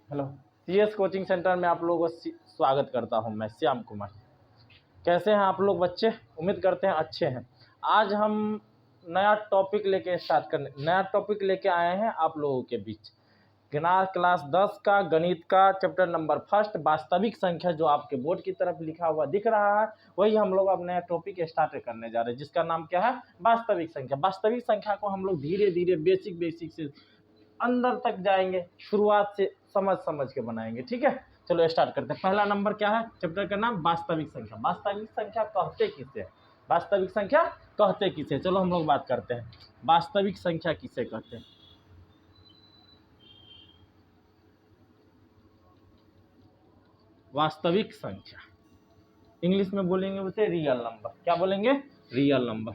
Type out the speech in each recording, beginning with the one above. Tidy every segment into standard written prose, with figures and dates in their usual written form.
Hello, CS coaching centre में आप लोगों को स्वागत करता हूं। मैं श्याम कुमार। कैसे हैं आप लोग बच्चे? उम्मीद करते हैं अच्छे हैं। आज हम नया टॉपिक लेके आए हैं आप लोगों के बीच। क्लास 10 का गणित का चैप्टर नंबर फर्स्ट वास्तविक संख्या, जो आपके बोर्ड की तरफ लिखा हुआ दिख रहा है, वही हम लोग अब नया टॉपिक स्टार्ट करने जा रहे हैं, जिसका नाम क्या है? वास्तविक संख्या। वास्तविक संख्या को हम लोग धीरे धीरे बेसिक से अंदर तक जाएंगे, शुरुआत से समझ के बनाएंगे। ठीक है, चलो स्टार्ट करते हैं। पहला नंबर क्या है? चैप्टर का नाम वास्तविक संख्या। वास्तविक संख्या कहते किसे? वास्तविक संख्या कहते किसे? चलो हम लोग बात करते हैं, वास्तविक संख्या किसे कहते हैं। वास्तविक संख्या इंग्लिश में बोलेंगे उसे रियल नंबर। क्या बोलेंगे? Real number.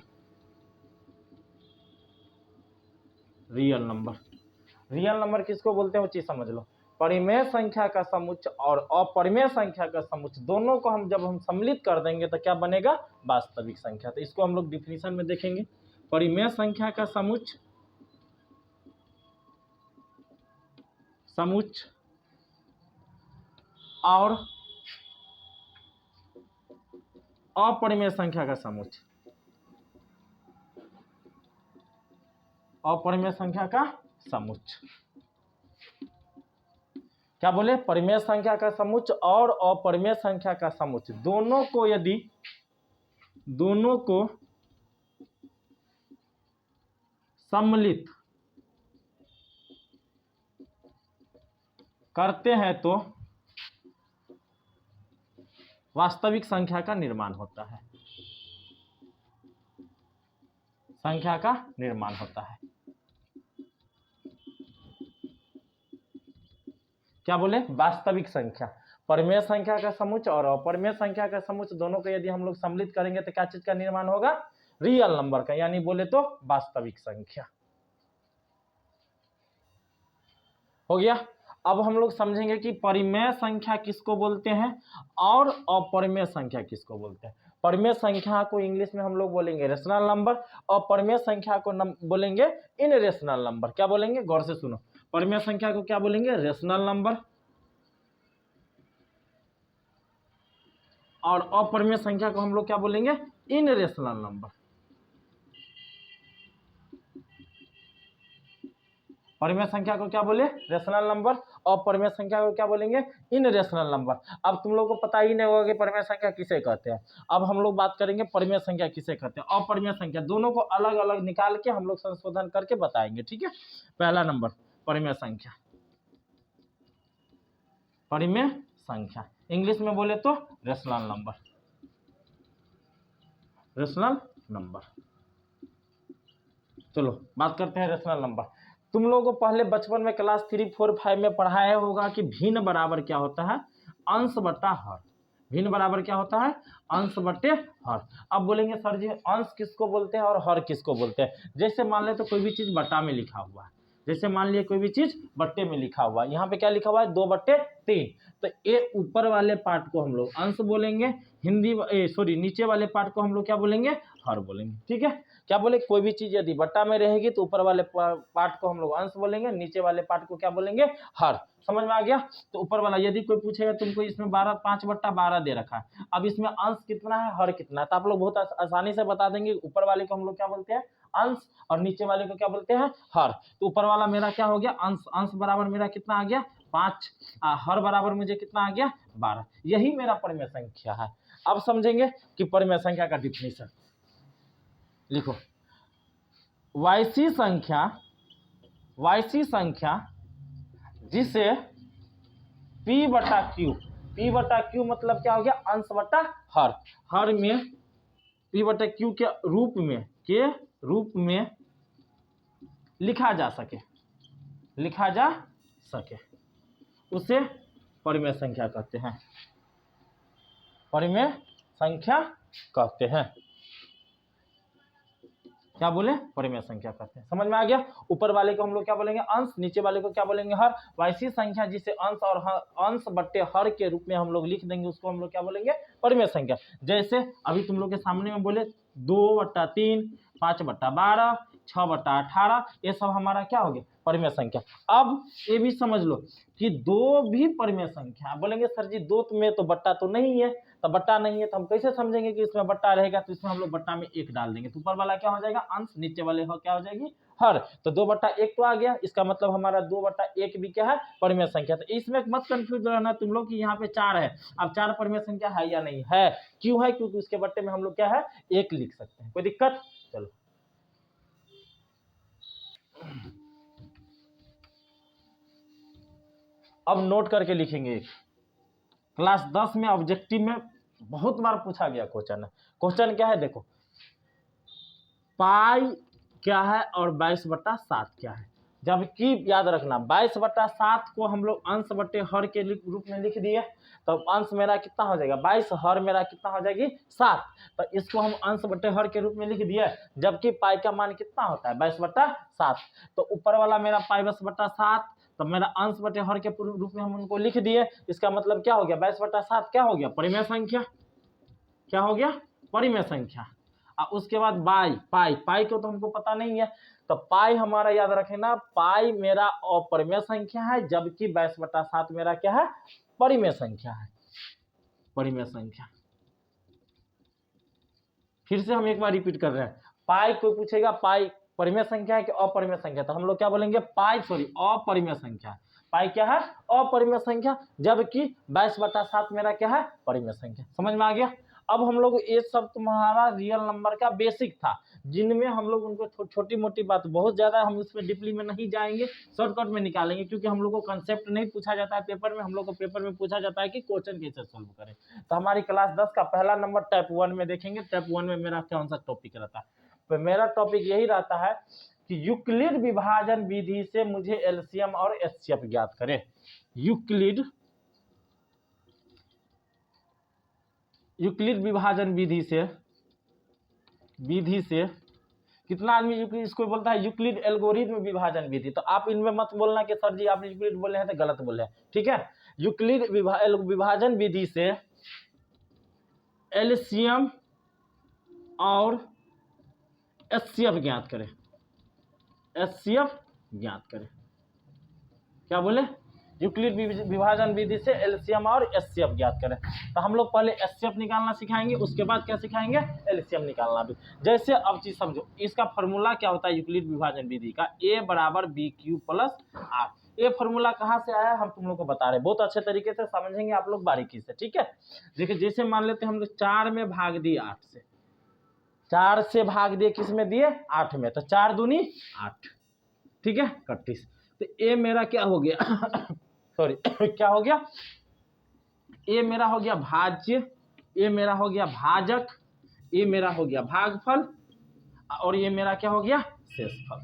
Real number, real number किसको बोलते हैं वो चीज समझ लो। परिमेय संख्या का समुच्चय और अपरिमेय संख्या का समुच्चय दोनों को जब हम सम्मिलित कर देंगे तो क्या बनेगा? वास्तविक संख्या। तो इसको हम लोग डिफिनीशन में देखेंगे। परिमेय संख्या का समुच्चय और अपरिमेय संख्या का समुच्चय। अपरिमेय संख्या का समुच्चय क्या बोले? परिमेय संख्या का समुच्चय और अपरिमेय संख्या का समुच्चय दोनों को यदि सम्मिलित करते हैं तो वास्तविक संख्या का निर्माण होता है। संख्या का निर्माण होता है। क्या बोले? वास्तविक संख्या, परिमेय संख्या का समुच्चय और अपरिमेय संख्या का समुच्चय दोनों को यदि हम लोग सम्मिलित करेंगे तो क्या चीज का निर्माण होगा? रियल नंबर का, यानी बोले तो वास्तविक संख्या। हो गया। अब हम लोग समझेंगे कि परिमेय संख्या किसको बोलते हैं और अपरिमेय संख्या किसको बोलते हैं। परिमेय संख्या को इंग्लिश में हम लोग बोलेंगे रेशनल नंबर और परिमेय संख्या को बोलेंगे इनरेशनल नंबर। क्या बोलेंगे? गौर से सुनो। परिमेय संख्या को क्या बोलेंगे? रेशनल नंबर, और अपरिमेय संख्या को हम लोग क्या बोलेंगे? इनरेशनल नंबर। परिमेय संख्या को क्या बोले? रेशनल नंबर, और परिमेय संख्या को क्या बोलेंगे? इनरेशनल नंबर। अब तुम लोग को पता ही नहीं होगा कि परिमेय संख्या किसे कहते हैं। अब हम लोग बात करेंगे परिमेय संख्या किसे कहते हैं। अपरिमेय संख्या दोनों को अलग अलग निकाल के हम लोग संशोधन करके बताएंगे। ठीक है, पहला नंबर परिमेय संख्या। परिमेय संख्या इंग्लिश में बोले तो रेशनल नंबर। Rational number. चलो बात करते हैं रेशनल नंबर। तुम लोगों को पहले बचपन में क्लास 3, 4, 5 में पढ़ाया होगा कि भिन्न बराबर क्या होता है? अंश बटा हर। भिन्न बराबर क्या होता है? अंश बटे हर। अब बोलेंगे सर जी अंश किसको बोलते हैं और हर किसको बोलते हैं? जैसे मान ले तो कोई भी चीज बटा में लिखा हुआ है। जैसे मान लिया कोई भी चीज बट्टे में लिखा हुआ है। यहाँ पे क्या लिखा हुआ है? 2/3। तो ये ऊपर वाले पार्ट को हम लोग अंश बोलेंगे, नीचे वाले पार्ट को हम लोग क्या बोलेंगे? हर बोलेंगे। ठीक है, क्या बोले? कोई भी चीज यदि बट्टा में रहेगी तो ऊपर वाले पार्ट को हम लोग अंश बोलेंगे, नीचे वाले पार्ट को क्या बोलेंगे? हर। समझ में आ गया? तो ऊपर वाला यदि कोई पूछेगा तुमको इसमें 5/12 दे रखा है, अब इसमें अंश कितना है हर कितना है, तो आप लोग बहुत आसानी से बता देंगे। ऊपर वाले को हम लोग क्या बोलते हैं? अंश, और नीचे वाले को क्या बोलते हैं? हर। तो ऊपर वाला मेरा क्या हो गया? अंश। अंश बराबर मेरा कितना आ गया? 5। हर बराबर मुझे कितना आ गया? 12। यही मेरा परिमेय संख्या है। अब समझेंगे कि परिमेय संख्या का डिफिनीशन लिखो। वैसी संख्या जिसे P बटा Q मतलब क्या हो गया? अंश बटा हर। हर में P बटा Q के रूप में लिखा जा सके उसे परिमेय संख्या कहते हैं। परिमेय संख्या कहते हैं। क्या बोले? परिमेय संख्या कहते हैं। समझ में आ गया? ऊपर वाले को हम लोग क्या बोलेंगे? अंश, नीचे वाले को क्या बोलेंगे? हर। वैसी संख्या जिसे अंश और अंश बट्टे हर के रूप में हम लोग लिख देंगे उसको हम लोग क्या बोलेंगे? परिमेय संख्या। जैसे अभी तुम लोग के सामने में बोले 2/3, 5/12, 6/18, ये सब हमारा क्या हो गया? परिमेय संख्या। अब ये भी समझ लो कि दो भी परिमेय संख्या, बोलेंगे सर जी दो में तो बट्टा तो नहीं है, तो बट्टा नहीं है तो हम कैसे समझेंगे कि इसमें बट्टा रहेगा, तो इसमें हम लोग बट्टा में 1 डाल देंगे, तो ऊपर वाला क्या हो जाएगा अंश, नीचे वाले क्या हो जाएगी हर, तो 2/1 तो आ गया, इसका मतलब हमारा 2/1 भी क्या है परिमेय संख्या। तो इसमें मत कंफ्यूज रहना तुम लोग कि यहाँ पे 4 है, अब 4 परिमेय संख्या है या नहीं है, क्यों है, क्योंकि उसके बट्टे में हम लोग क्या है 1 लिख सकते हैं, कोई दिक्कत। चलो अब नोट करके लिखेंगे, क्लास 10 में ऑब्जेक्टिव में बहुत बार पूछा गया क्वेश्चन है। क्वेश्चन क्या है देखो, पाई क्या है और 22/7 क्या है, जबकि याद रखना 22/7 को हम लोग अंश बट्टे हर के रूप में लिख दिए, तो अंश मेरा कितना हो जाएगा 22, हर मेरा कितना हो जाएगी 7, तो इसको हम अंश बट्टे हर के रूप में लिख दिए, जबकि पाई का मान कितना होता है 22/7, तो ऊपर वाला मेरा पाई 22/7, तो मेरा अंश बटे हर के रूप में हम उनको लिख दिए, इसका मतलब क्या हो गया 22/7 क्या हो गया परिमेय संख्या, क्या हो गया परिमेय संख्या। और उसके बाद पाई को तो हमको पता नहीं है, तो पाई हमारा याद रखना पाई मेरा अपरिमेय संख्या है, जबकि 22/7 मेरा क्या है परिमेय संख्या है, परिमेय संख्या। फिर से हम एक बार रिपीट कर रहे हैं, पाई कोई पूछेगा पाई परिमेय संख्या है कि अपरिमेय संख्या, तो हम लोग क्या बोलेंगे पाई अपरिमेय संख्या, पाई क्या है अपरिमेय संख्या, जबकि 22/7 मेरा क्या है परिमेय संख्या। समझ में आ गया। अब हम लोग ये सब तुम्हारा रियल नंबर का बेसिक था, जिनमें हम लोग उनको छोटी मोटी बात, बहुत ज्यादा हम उसमें डीपली में नहीं जाएंगे, शॉर्टकट में निकालेंगे, क्योंकि हम लोग को कंसेप्ट नहीं पूछा जाता है पेपर में, हम लोग को पेपर में पूछा जाता है कि क्वेश्चन कैसे सोल्व करें। तो हमारी क्लास 10 का पहला नंबर टाइप 1 में देखेंगे। टाइप 1 में मेरा कौन सा टॉपिक रहता है, तो मेरा टॉपिक यही रहता है कि यूक्लिड विभाजन विधि से मुझे एलसीएम और एचसीएफ ज्ञात करें। यूक्लिड विभाजन विधि से कितना आदमी इसको बोलता है यूक्लिड एल्गोरिथम विभाजन विधि, तो आप इनमें मत बोलना कि सर जी आप यूक्लिड बोले हैं तो गलत बोले हैं, ठीक है। यूक्लिड विभाजन विधि से एलसीएम और एचसीएफ ज्ञात करें, एचसीएफ ज्ञात करें, क्या बोले यूक्लिड विभाजन विधि से एलसीएम और एचसीएफ ज्ञात करें। तो हम लोग पहले एचसीएफ निकालना सिखाएंगे, उसके बाद क्या सिखाएंगे एलसीएम निकालना भी। जैसे अब चीज समझो, इसका फॉर्मूला क्या होता है यूक्लिड विभाजन विधि का, a = bq + r। ये फॉर्मूला कहाँ से आया हम तुम लोग को बता रहे, बहुत अच्छे तरीके से समझेंगे आप लोग बारीकी से, ठीक है। देखिए जैसे मान लेते हैं हम लोग 4 में भाग दिए 8 से, 4 से भाग दिए किस में दिए 8 में, तो 4 दूनी 8, ठीक है 31। तो ये मेरा क्या हो गया सॉरी क्या हो गया, ये मेरा हो गया भाज्य, ये मेरा हो गया भाजक, ये मेरा हो गया भागफल, और ये मेरा क्या हो गया शेषफल।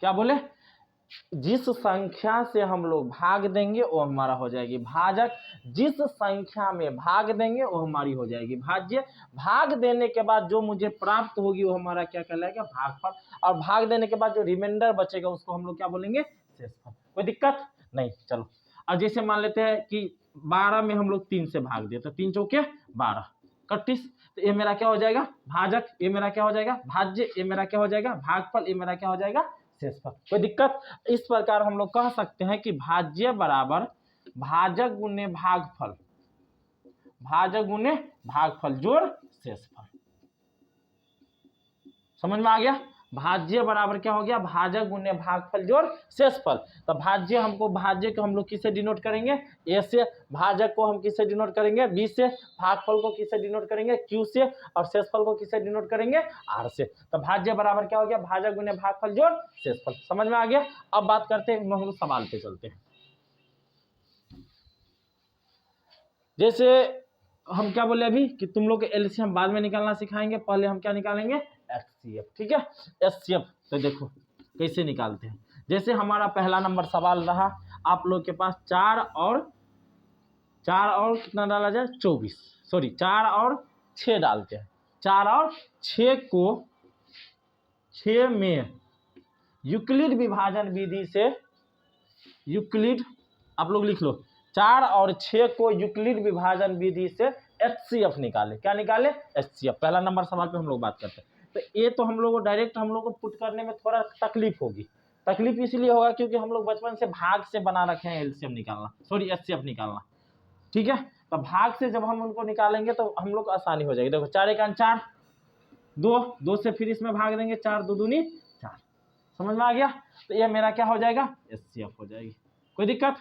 क्या बोले, जिस संख्या से हम लोग भाग देंगे वो हमारा हो जाएगी भाजक, जिस संख्या में भाग देंगे वो हमारी हो जाएगी भाज्य, भाग देने के बाद जो मुझे प्राप्त होगी वो हमारा क्या कहलाएगा भागफल, और भाग देने के बाद जो रिमाइंडर बचेगा उसको हम लोग क्या बोलेंगे शेषफल। कोई दिक्कत नहीं। चलो अब जैसे मान लेते हैं कि 12 में हम लोग 3 से भाग दिए, तो 3 चौके 12 31, तो ये मेरा क्या हो जाएगा भाजक, ये मेरा क्या हो जाएगा भाज्य, ये मेरा क्या हो जाएगा भागफल, ये मेरा क्या हो जाएगा शेषफल। कोई दिक्कत। इस प्रकार हम लोग कह सकते हैं कि भाज्य बराबर भाजक गुने भागफल, भाजक गुने भागफल जोड़ शेषफल। समझ में आ गया। भाज्य बराबर क्या हो गया भाजक गुने भागफल जोड़ शेषफल। तो भाज्य हमको, भाज्य को हम लोग किससे डिनोट करेंगे ए से, भाजक को हम किससे डिनोट करेंगे बी से, भागफल को किससे डिनोट करेंगे क्यू से, और शेषफल को किससे डिनोट करेंगे आर से। तो भाज्य बराबर क्या हो गया भाजक गुने भागफल जोड़ शेषफल। समझ में आ गया। अब बात करते हैं, हम लोग सवाल पे चलते हैं। जैसे हम क्या बोले अभी कि तुम लोग एलसीएम बाद में निकालना सिखाएंगे, पहले हम क्या निकालेंगे एचसीएफ, ठीक है एचसीएफ। तो देखो कैसे निकालते हैं। जैसे हमारा पहला नंबर सवाल रहा, आप लोग के पास 4 और कितना डाला जाए 24, सॉरी 4 और 6 डालते हैं। 4 और 6 को 6 में यूक्लिड विभाजन विधि से, यूक्लिड आप लोग लिख लो, 4 और 6 को यूक्लिड विभाजन विधि से एचसीएफ निकाले। क्या निकाले एचसीएफ। पहला नंबर सवाल पे हम लोग बात करते हैं। तो ए तो हम लोग को डायरेक्ट हम लोग को पुट करने में थोड़ा तकलीफ होगी। तकलीफ इसलिए होगा क्योंकि हम लोग बचपन से भाग से बना रखे हैं एलसीएम निकालना, सॉरी एचसीएफ निकालना, ठीक है। तो भाग से जब हम उनको निकालेंगे तो हम लोग को आसानी हो जाएगी। देखो 4 एकान 4, 2 से फिर इसमें भाग देंगे, 4 2 दूनी 4, समझ में आ गया। तो ये मेरा क्या हो जाएगा, एचसीएफ हो जाएगी, कोई दिक्कत।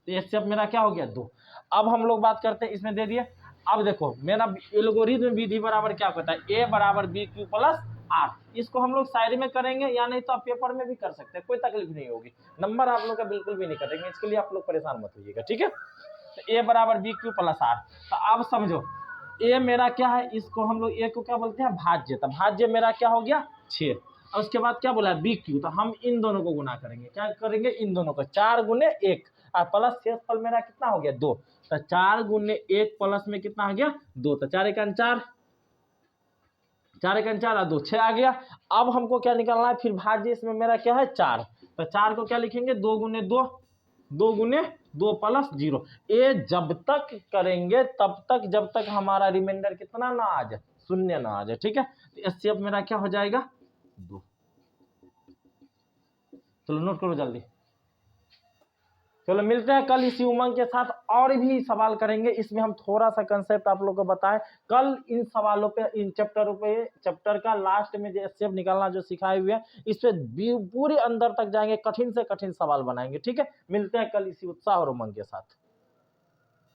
तो एचसीएफ मेरा क्या हो गया 2। अब हम लोग बात करते हैं, इसमें दे दिए। अब देखो मेरा एल्गोरिथम विधि बराबर क्या होता है, ए बराबर बी क्यू प्लस आर। इसको हम लोग शायरी में करेंगे या नहीं तो आप पेपर में भी कर सकते हैं, कोई तकलीफ नहीं होगी। नंबर आप लोग का बिल्कुल भी नहीं कटेंगे, इसके लिए आप लोग परेशान मत होइएगा, ठीक है। तो ए बराबर बी क्यू प्लस आर। तो अब समझो ए मेरा क्या है, इसको हम लोग ए को क्या बोलते हैं, भाज्य। तो भाज्य मेरा क्या हो गया 6। और उसके बाद क्या बोला बी क्यू, तो हम इन दोनों को गुना करेंगे, क्या करेंगे, इन दोनों को 4 गुने 1 और प्लस शेष फल मेरा कितना हो गया 2। तो 4 गुने 1 प्लस में कितना आ गया 2। तो 4 एकान 4, 4 एकान 4 और 2 6 आ गया। अब हमको क्या निकालना है, फिर भाज्य इसमें मेरा क्या है 4। तो 4 को क्या लिखेंगे 2 गुने 2, 2 गुने 2 प्लस 0। ये जब तक करेंगे तब तक जब तक हमारा रिमाइंडर कितना ना आ जाए, शून्य ना आ जाए, ठीक है। तो एचसीएफ मेरा क्या हो जाएगा 2। चलो नोट करो जल्दी। चलो मिलते हैं कल इसी उमंग के साथ, और भी सवाल करेंगे। इसमें हम थोड़ा सा कंसेप्ट आप लोग को बताएं कल इन सवालों पे, इन चैप्टरों पे, चैप्टर का लास्ट में जो एचसीएफ निकालना जो सिखाए हुए हैं इस पे पूरे अंदर तक जाएंगे, कठिन से कठिन सवाल बनाएंगे, ठीक है। मिलते हैं कल इसी उत्साह और उमंग के साथ।